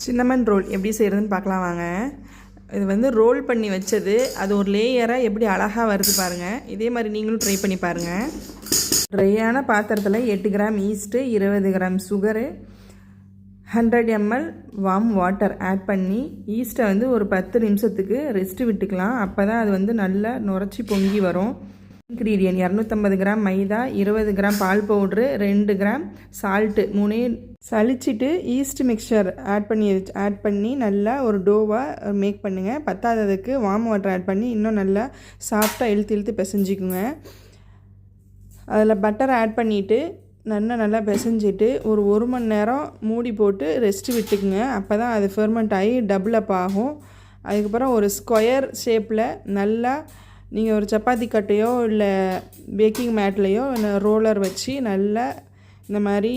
Cinnamon role எப்படி செய்கிறதுன்னு பார்க்கலாம் வாங்க. இது வந்து ரோல் பண்ணி வச்சது, அது ஒரு லேயராக எப்படி அழகாக வருது பாருங்கள். இதே மாதிரி நீங்களும் ட்ரை பண்ணி பாருங்கள். ட்ரையான பாத்திரத்தில் 8 gram yeast, 20 gram sugar, 100 ml warm water add பண்ணி ஈஸ்ட்டை வந்து ஒரு 10 நிமிஷத்துக்கு ரெஸ்ட்டு விட்டுக்கலாம். அப்போ தான் அது வந்து நல்லா நுரைச்சி பொங்கி வரும். இன்க்ரீடியன்ட் 250 கிராம் மைதா, 20 கிராம் பால் பவுட்ரு, 2 கிராம் சால்ட்டு, 3 சளிச்சிட்டு ஈஸ்ட் மிக்சர் ஆட் பண்ணி நல்லா ஒரு டோவாக மேக் பண்ணுங்கள். பத்தாததுக்கு வார்ம் வாட்டர் ஆட் பண்ணி இன்னும் நல்லா சாஃப்டாக இழுத்து பிசைஞ்சிக்குங்க. அதில் பட்டரை ஆட் பண்ணிவிட்டு நல்லா பிசைஞ்சிட்டு ஒரு மணி நேரம் மூடி போட்டு ரெஸ்ட்டு விட்டுக்குங்க. அப்போ தான் அது ஃபெர்மெண்ட் ஆகி டபுள் அப் ஆகும். அதுக்கப்புறம் ஒரு ஸ்கொயர் ஷேப்பில் நல்லா நீங்கள் ஒரு சப்பாத்தி கட்டையோ இல்லை பேக்கிங் மேட்லேயோ ரோலர் வச்சு நல்லா இந்த மாதிரி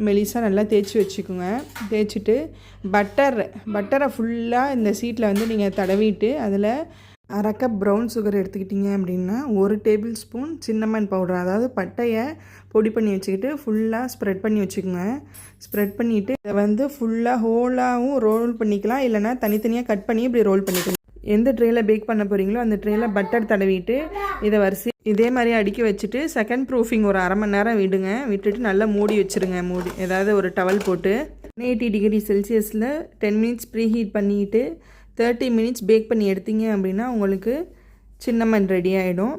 மெலிசாக நல்லா தேய்ச்சி வச்சுக்கோங்க. தேய்ச்சிட்டு பட்டரை ஃபுல்லாக இந்த சீட்டில் வந்து நீங்கள் தடவிட்டு அதில் 1/2 கப் ப்ரௌன் சுகர் எடுத்துக்கிட்டிங்க அப்படின்னா 1 டேபிள் ஸ்பூன் சின்னமன் பவுடர், அதாவது பட்டையை பொடி பண்ணி வச்சுக்கிட்டு ஃபுல்லாக ஸ்ப்ரெட் பண்ணி வச்சுக்கோங்க. ஸ்ப்ரெட் பண்ணிவிட்டு இதை வந்து ஃபுல்லாக ஹோலாகவும் ரோல் பண்ணிக்கலாம், இல்லைனா தனித்தனியாக கட் பண்ணி இப்படி ரோல் பண்ணிக்கலாம். எந்த ட்ரேயில் பேக் பண்ண போகிறீங்களோ அந்த ட்ரேயில் பட்டர் தடவிட்டு இதை வரிசை இதே மாதிரி அடுக்கி வச்சுட்டு செகண்ட் ப்ரூஃபிங் ஒரு 1/2 மணி நேரம் விட்டுட்டு நல்லா மூடி வச்சுருங்க. ஏதாவது ஒரு டவல் போட்டு 180 டிகிரி செல்சியஸில் 10 மினிட்ஸ் ப்ரீ ஹீட் பண்ணிவிட்டு 30 மினிட்ஸ் பேக் பண்ணி எடுத்தீங்க அப்படின்னா உங்களுக்கு சின்னமன் ரெடி ஆகிடும்.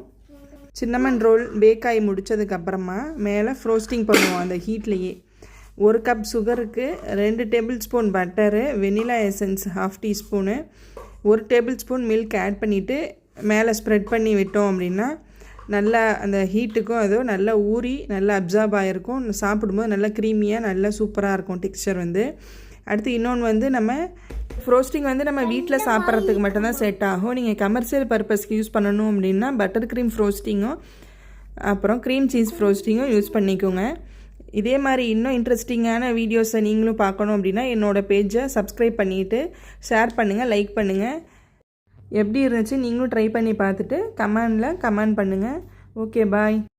சின்னமன் ரோல் பேக் ஆகி முடித்ததுக்கப்புறமா மேலே ஃப்ரோஸ்டிங் பண்ணுவோம் அந்த ஹீட்லேயே. 1 கப் சுகருக்கு 2 tablespoon butter, vanilla essence 1/2 teaspoon, 1 tablespoon milk add பண்ணிவிட்டு மேலே ஸ்ப்ரெட் பண்ணி விட்டோம் அப்படின்னா நல்லா அந்த ஹீட்டுக்கும் அதுவும் நல்லா ஊறி நல்லா அப்சார்ப் ஆகிருக்கும். சாப்பிடும்போது நல்லா க்ரீமியாக நல்லா சூப்பராக இருக்கும் டெக்ஸ்சர் வந்து. அடுத்து இன்னொன்று வந்து நம்ம ஃப்ரோஸ்டிங் வந்து நம்ம வீட்டில் சாப்பிட்றதுக்கு மட்டும்தான் செட் ஆகும். நீங்கள் கமர்ஷியல் பர்பஸ்க்கு யூஸ் பண்ணணும் அப்படின்னா பட்டர் க்ரீம் ஃப்ரோஸ்டிங்கும் அப்புறம் க்ரீம் சீஸ் ஃப்ரோஸ்டிங்கும் யூஸ் பண்ணிக்கோங்க. இதே மாதிரி இன்னும் இன்ட்ரெஸ்டிங்கான வீடியோஸை நீங்களும் பார்க்கணும் அப்படின்னா என்னோடய பேஜை சப்ஸ்கிரைப் பண்ணிவிட்டு ஷேர் பண்ணுங்கள், லைக் பண்ணுங்கள். எப்படி இருந்துச்சு நீங்களும் ட்ரை பண்ணி பார்த்துட்டு கமெண்ட் பண்ணுங்கள். ஓகே, பாய்.